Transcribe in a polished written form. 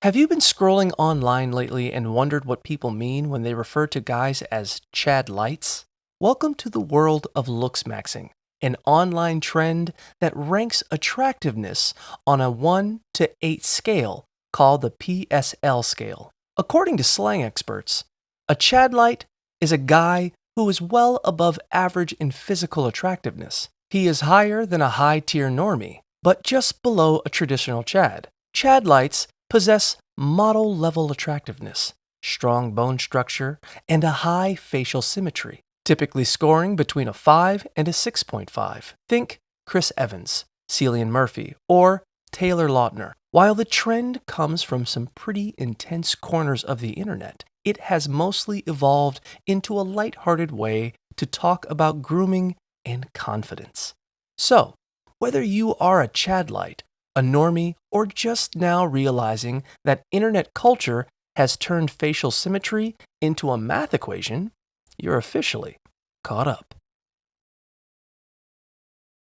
Have you been scrolling online lately and wondered what people mean when they refer to guys as Chadlites? Welcome to the world of Looksmaxxing, an online trend that ranks attractiveness on a 1 to 8 scale called the PSL scale. According to slang experts, a Chadlite is a guy who is well above average in physical attractiveness. He is higher than a high-tier normie, but just below a traditional Chad. Chadlites possess model-level attractiveness, strong bone structure, and a high facial symmetry, typically scoring between a 5 and a 6.5. Think Chris Evans, Cillian Murphy, or Taylor Lautner. While the trend comes from some pretty intense corners of the internet, it has mostly evolved into a lighthearted way to talk about grooming and confidence. So, whether you are a Chadlite, a normie, or just now realizing that internet culture has turned facial symmetry into a math equation, you're officially caught up.